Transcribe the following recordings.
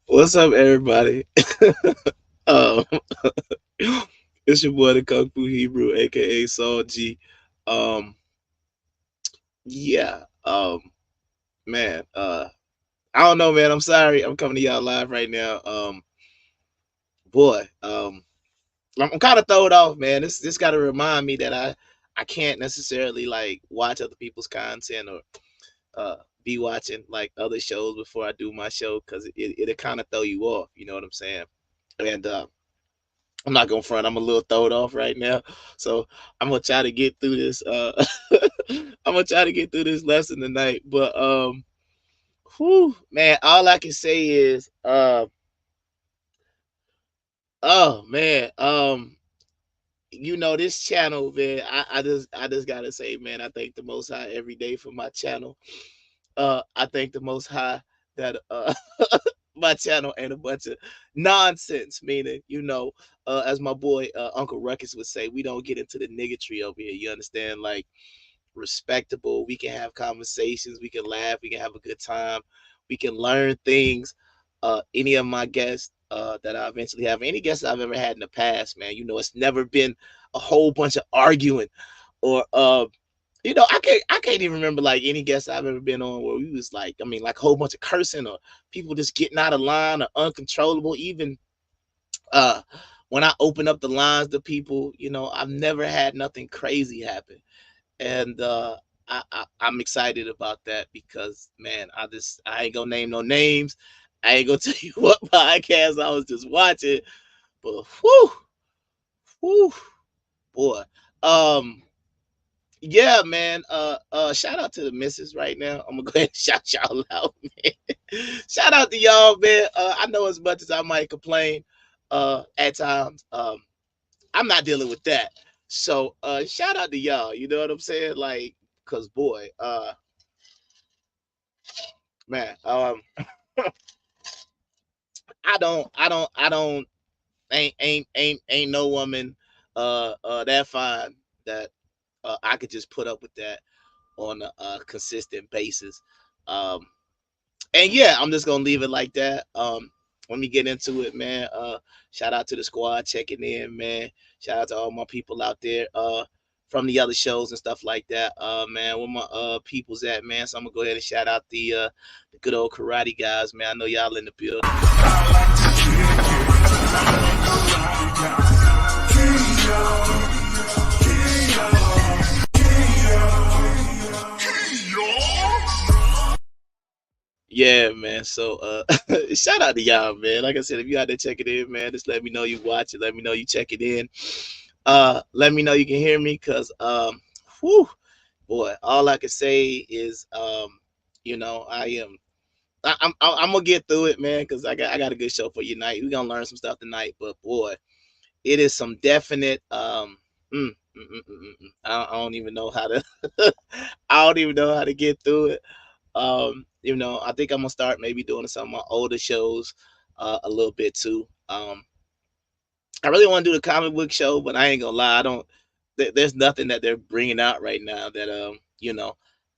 What's up, everybody? um, it's your boy, the Kung Fu Hebrew, aka Saul G. Um, yeah, man. I don't know, man. I'm sorry. I'm coming to y'all live right now. Boy, I'm kind of thrown off, man. This got to remind me that I can't necessarily like watch other people's content or be watching like other shows before I do my show because it'll kind of throw you off. You know what I'm saying? And I'm not gonna front. I'm a little throwed off right now, so I'm gonna try to get through this. I'm gonna try to get through this lesson tonight. But whew, man, all I can say is, oh man, this channel, man. I just gotta say, man, I thank the Most High every day for my channel. I thank the Most High that my channel ain't a bunch of nonsense. Meaning, as my boy Uncle Ruckus would say, we don't get into the niggatry over here. You understand? Like respectable. We can have conversations. We can laugh. We can have a good time. We can learn things. Any of my guests that I eventually have, any guests I've ever had in the past, man, it's never been a whole bunch of arguing or I can't even remember like any guests I've ever been on where we was like, I mean, like a whole bunch of cursing or people just getting out of line or uncontrollable. Even uh when I open up the lines to people, I've never had nothing crazy happen. And I'm excited about that because man, I ain't gonna name no names. I ain't gonna tell you what podcast I was just watching, but whoo, boy. Um Yeah, man. Shout out to the missus right now. I'm gonna go ahead and shout y'all out, man. Shout out to y'all, man. I know as much as I might complain, at times, I'm not dealing with that. So, shout out to y'all. You know what I'm saying? Like, cause boy, man, I don't, ain't no woman, that fine that I could just put up with that on a consistent basis. Um, and yeah, I'm just gonna leave it like that. let me get into it, man. Shout out to the squad checking in, man. Shout out to all my people out there from the other shows and stuff like that. Man, where my people's at, man. So I'm gonna go ahead and shout out the good old karate guys, man. I know y'all in the building. Yeah, man. So shout out to y'all, man. Like I said, if you out there checking in, man, just let me know you watch it. Let me know you check it in. Let me know you can hear me, cause whew, boy, all I can say is I'm gonna get through it, man, because I got a good show for you tonight. We're gonna learn some stuff tonight, but boy, it is some definite I don't even know how to I don't even know how to get through it. I think I'm gonna start maybe doing some of my older shows a little bit too. I really want to do the comic book show, but I ain't gonna lie, I don't. There's nothing that they're bringing out right now that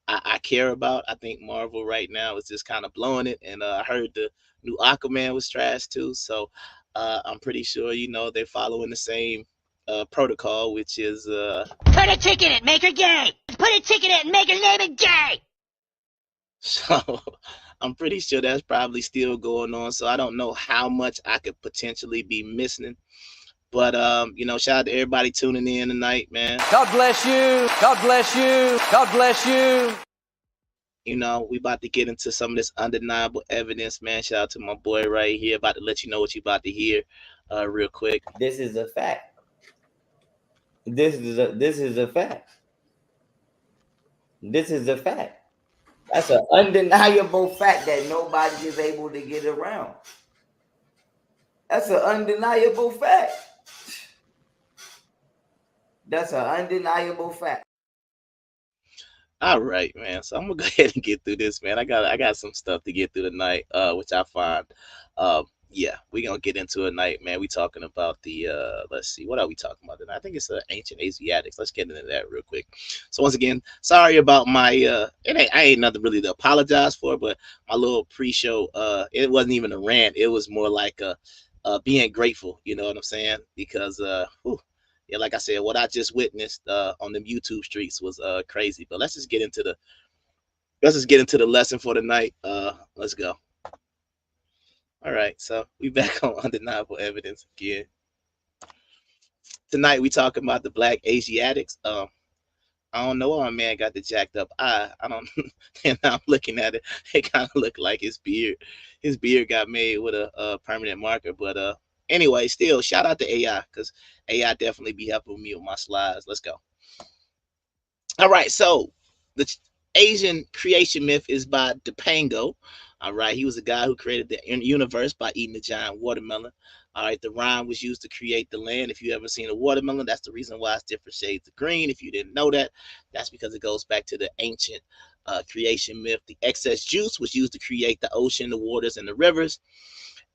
I care about. I think Marvel right now is just kind of blowing it, and I heard the new Aquaman was trash too. So I'm pretty sure they're following the same protocol, which is put a tick in it, make her gay. Put a tick in it and make her name it gay. So I'm pretty sure that's probably still going on. So I don't know how much I could potentially be missing. But shout out to everybody tuning in tonight, man. God bless you. God bless you. God bless you. We about to get into some of this undeniable evidence, man. Shout out to my boy right here. About to let you know what you about to hear real quick. This is a fact. This is a fact. This is a fact. That's an undeniable fact that nobody is able to get around. That's an undeniable fact. That's an undeniable fact. All right, man. So I'm gonna go ahead and get through this, man. I got some stuff to get through tonight, which I find, yeah, we're gonna get into it tonight, man. We talking about the let's see, what are we talking about tonight? I think it's ancient Asiatics. Let's get into that real quick. So once again, sorry about my I ain't nothing really to apologize for, but my little pre-show, it wasn't even a rant. It was more like being grateful. You know what I'm saying? Because yeah, like I said, what I just witnessed on them YouTube streets was crazy. But let's just get into the lesson for the night. Let's go. All right, so we back on undeniable evidence again. Tonight we talking about the Black Asiatics. I don't know why my man got the jacked up eye. I don't. And I'm looking at it. It kind of looked like his beard. His beard got made with a permanent marker. But anyway, still shout out to AI, because AI definitely be helping me with my slides. Let's go. All right, so the Asian creation myth is by Dipango. All right, he was a guy who created the universe by eating a giant watermelon. All right, the rind was used to create the land. If you ever seen a watermelon, that's the reason why it's different shades of green. If you didn't know that, that's because it goes back to the ancient creation myth. The excess juice was used to create the ocean, the waters, and the rivers.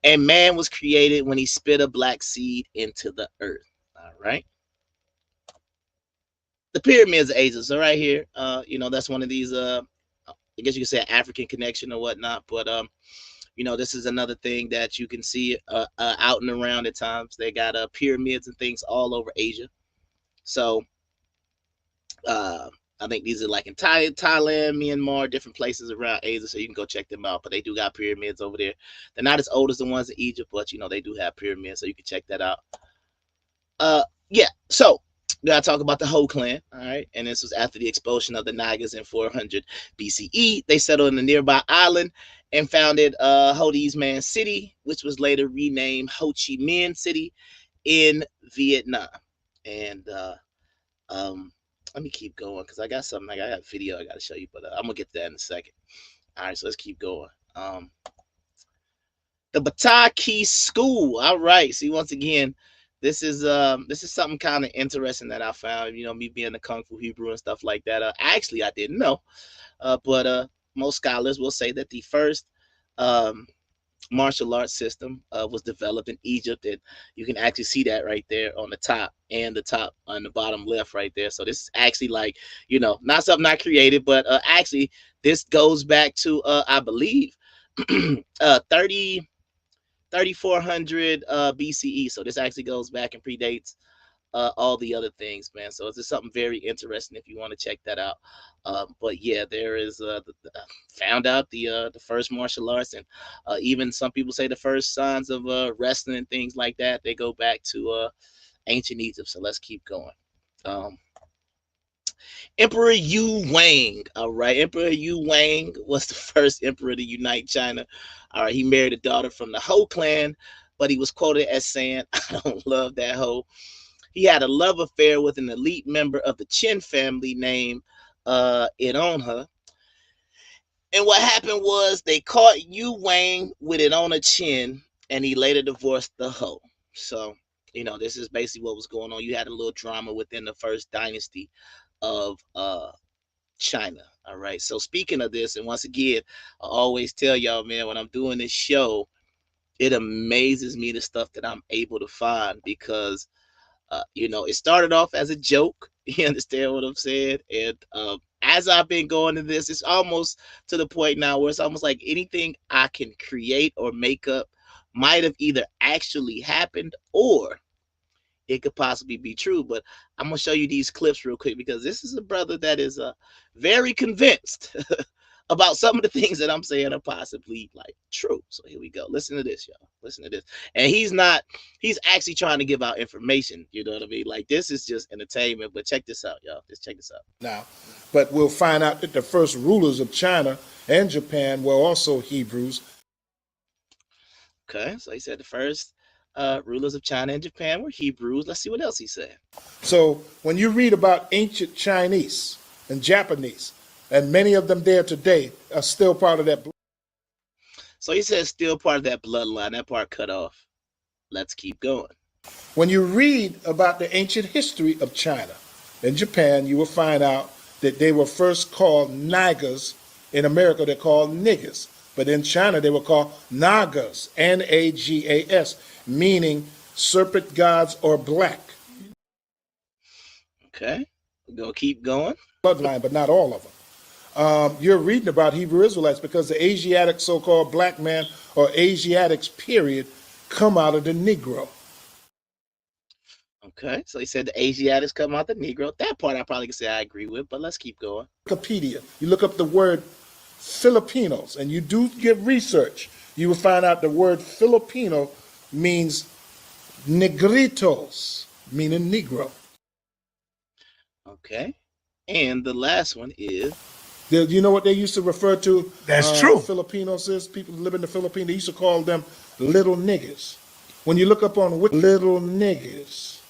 And man was created when he spit a black seed into the earth. All right. The pyramids of Asia. So right here, that's one of these, I guess you could say African connection or whatnot. But, this is another thing that you can see out and around at times. They got pyramids and things all over Asia. So I think these are like in Thailand, Myanmar, different places around Asia. So you can go check them out. But they do got pyramids over there. They're not as old as the ones in Egypt, but, they do have pyramids. So you can check that out. Yeah, so we gotta talk about the Ho clan, all right? And this was after the expulsion of the Nagas in 400 BCE. They settled in a nearby island and founded Ho Chi Minh City, which was later renamed Ho Chi Minh City in Vietnam. And let me keep going because I got something. I got a video I gotta show you, but I'm gonna get to that in a second. All right, so let's keep going. The Bataki School. All right, see, once again, this is something kind of interesting that I found. Me being a Kung Fu Hebrew and stuff like that. Actually, I didn't know, but most scholars will say that the first martial arts system was developed in Egypt, and you can actually see that right there on the top and the top on the bottom left right there. So this is actually like, not something I created, but actually this goes back to I believe 30 3400 BCE. So this actually goes back and predates all the other things, man. So it's just something very interesting if you want to check that out. But yeah, there is found out the first martial arts, and even some people say the first signs of wrestling and things like that. They go back to ancient Egypt. So let's keep going. Um, Emperor Yu Wang. All right, Emperor Yu Wang was the first emperor to unite China. All right, he married a daughter from the Ho clan, but he was quoted as saying, "I don't love that Ho." He had a love affair with an elite member of the Qin family named Ironha. And what happened was they caught Yu Wang with Ironha Qin, and he later divorced the Ho. So, this is basically what was going on. You had a little drama within the first dynasty of China. All right. So speaking of this, and once again, I always tell y'all, man, when I'm doing this show, it amazes me the stuff that I'm able to find because it started off as a joke. You understand what I'm saying? And as I've been going to this, it's almost to the point now where it's almost like anything I can create or make up might have either actually happened or it could possibly be true. But I'm gonna show you these clips real quick because this is a brother that is very convinced about some of the things that I'm saying are possibly like true. So here we go. Listen to this, y'all. Listen to this. And he's actually trying to give out information. You know what I mean? Like this is just entertainment. But check this out, y'all. Just check this out. Now, but we'll find out that the first rulers of China and Japan were also Hebrews. Okay, so he said the first rulers of China and Japan were Hebrews. Let's see what else he said. So when you read about ancient Chinese and Japanese, and many of them there today are still part of that. So he says still part of that bloodline. That part cut off. Let's keep going. When you read about the ancient history of China and Japan, you will find out that they were first called Nagas. In America, they're called niggers. But in China, they were called Nagas, Nagas, meaning serpent gods or black. Okay, we're going to keep going. Bloodline, but not all of them. You're reading about Hebrew Israelites because the Asiatic so-called black man or Asiatics, period, come out of the Negro. Okay, so he said the Asiatics come out the Negro. That part I probably could say I agree with, but let's keep going. Wikipedia, you look up the word Filipinos, and you do get research, you will find out the word Filipino means negritos, meaning Negro. Okay, and the last one is... You know what they used to refer to? That's true. Filipinos is people who live in the Philippines. They used to call them little niggas. When you look up on little niggas,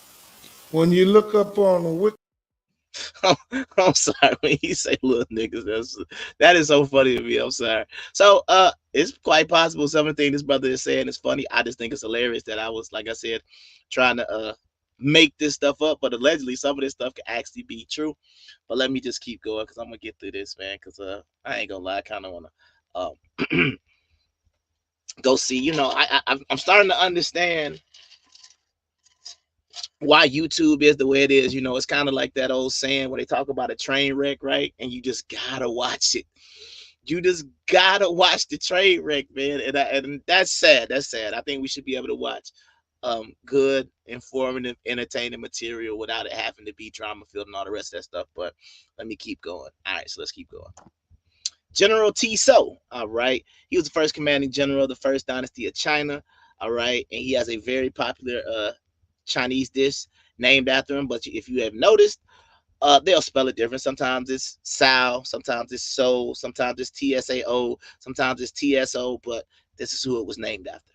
when you look up on I'm sorry when you say little niggas. That is so funny to me. I'm sorry. So it's quite possible some of the things this brother is saying is funny. I just think it's hilarious that I was, like I said, trying to make this stuff up, but allegedly some of this stuff can actually be true. But let me just keep going because I'm gonna get through this, man. Because I ain't gonna lie, I kind of wanna go see. I'm starting to understand why YouTube is the way it is. It's kind of like that old saying where they talk about a train wreck, right? And you just gotta watch it. You just gotta watch the train wreck, man. And that's sad. That's sad. I think we should be able to watch good, informative, entertaining material without it having to be drama filled and all the rest of that stuff. But let me keep going. All right, so let's keep going. General Tissot, all right. He was the first commanding general of the first dynasty of China, all right. And he has a very popular Chinese dish named after him. But if you have noticed, they'll spell it different. Sometimes it's Sao, sometimes it's So, sometimes it's Tsao, sometimes it's Tso. But this is who it was named after.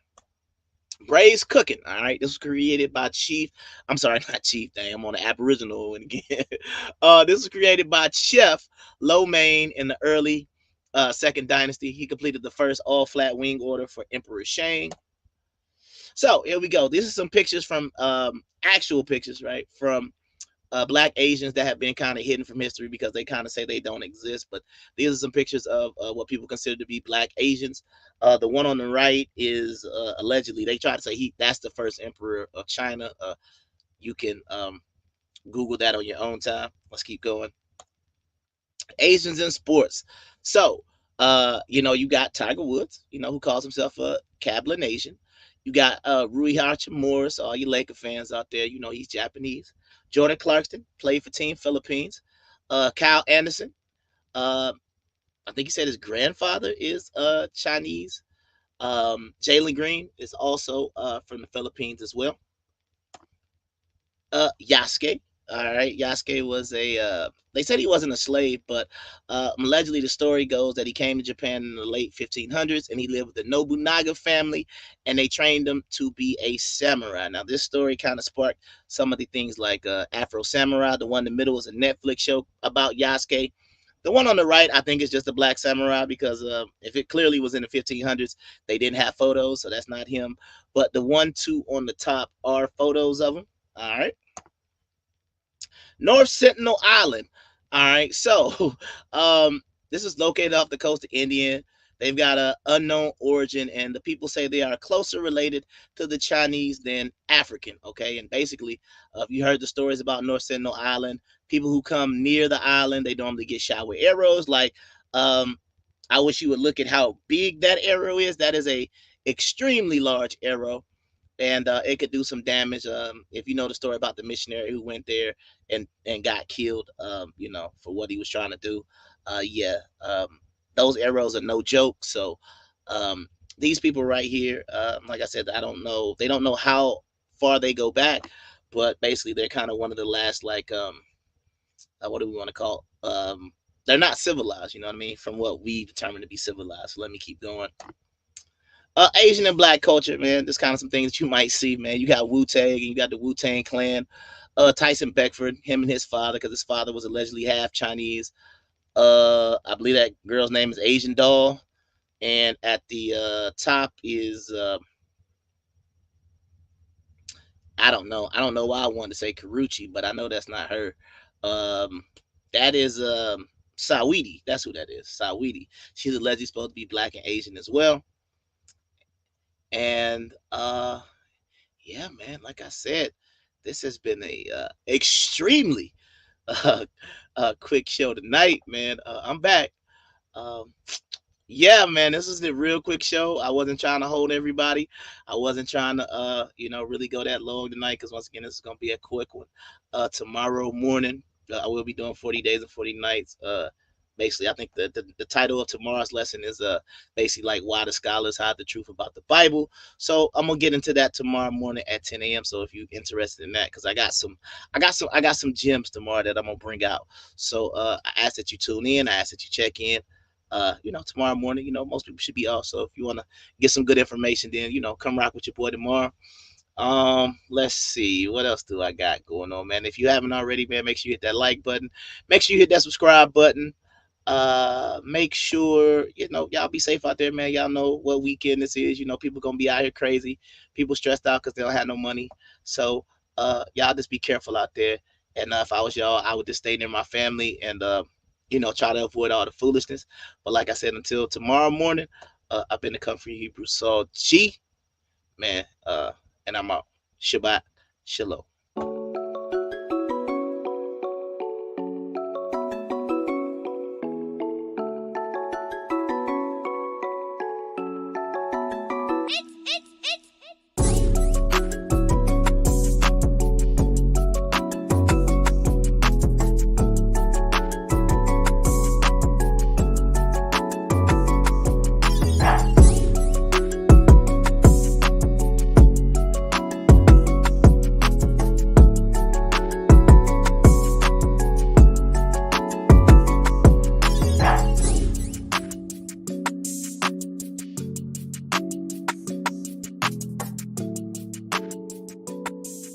Braised cooking, all right. This was created by not Chief. Dang, I'm on the Aboriginal one again. This was created by Chef Lo Mein in the early second dynasty. He completed the first all-flat wing order for Emperor Shang. So here we go. These are some pictures from actual pictures, right? From Black Asians that have been kind of hidden from history because they kind of say they don't exist. But these are some pictures of what people consider to be Black Asians. The one on the right is allegedly, they try to say that's the first emperor of China. You can Google that on your own time. Let's keep going. Asians in sports. So, you got Tiger Woods, who calls himself a Cablinasian. You got Rui Hachimura, so all you Laker fans out there, he's Japanese. Jordan Clarkson played for Team Philippines. Kyle Anderson, uh, I think he said his grandfather is Chinese. Jalen Green is also from the Philippines as well. Yasuke. All right, Yasuke was a. They said he wasn't a slave, but allegedly the story goes that he came to Japan in the late 1500s and he lived with the Nobunaga family, and they trained him to be a samurai. Now this story kind of sparked some of the things like Afro Samurai. The one in the middle is a Netflix show about Yasuke. The one on the right, I think, is just a black samurai because if it clearly was in the 1500s, they didn't have photos, so that's not him. But the 1, 2 on the top are photos of him. All right. North Sentinel Island. All right, so this is located off the coast of India. They've got an unknown origin, and the people say they are closer related to the Chinese than African. Okay, and basically, if you heard the stories about North Sentinel Island, people who come near the island, they normally get shot with arrows. Like, I wish you would look at how big that arrow is. That is a extremely large arrow, and it could do some damage. If you know the story about the missionary who went there and got killed, for what he was trying to do, yeah, those arrows are no joke. So these people right here, like I said, I don't know. They don't know how far they go back, but basically they're kind of one of the last, like, what do we want to call? They're not civilized, you know what I mean? From what we determine to be civilized. So let me keep going. Asian and black culture, man. There's kind of some things that you might see, man. You got Wu Tang, and you got the Wu Tang Clan. Tyson Beckford, him and his father, because his father was allegedly half Chinese. I believe that girl's name is Asian Doll, and at the top is I don't know. I don't know why I wanted to say Karuchi, but I know that's not her. Um, that is Sawidi. That's who that is. Sawidi. She's allegedly supposed to be black and Asian as well. And yeah, man, like I said, this has been a extremely uh, quick show tonight, man. I'm back. Um, yeah, man, this is a real quick show. I wasn't trying to hold everybody. I wasn't trying to, really go that long tonight because once again, this is gonna be a quick one. Tomorrow morning, I will be doing 40 days and 40 nights. Basically, I think the title of tomorrow's lesson is basically like why the scholars hide the truth about the Bible. So I'm gonna get into that tomorrow morning at 10 a.m. So if you're interested in that, because I got some gems tomorrow that I'm gonna bring out. So I ask that you tune in. I ask that you check in. Tomorrow morning, most people should be off. So if you want to get some good information, then, come rock with your boy tomorrow. Let's see. What else do I got going on, man? If you haven't already, man, make sure you hit that like button. Make sure you hit that subscribe button. Make sure, y'all be safe out there, man. Y'all know what weekend this is. People gonna be out here crazy. People stressed out because they don't have no money. So, y'all just be careful out there. And if I was y'all, I would just stay near my family and, try to avoid all the foolishness. But like I said, until tomorrow morning, I've been the Comfrey Hebrew Saul G, man, and I'm out. Shabbat Shalom.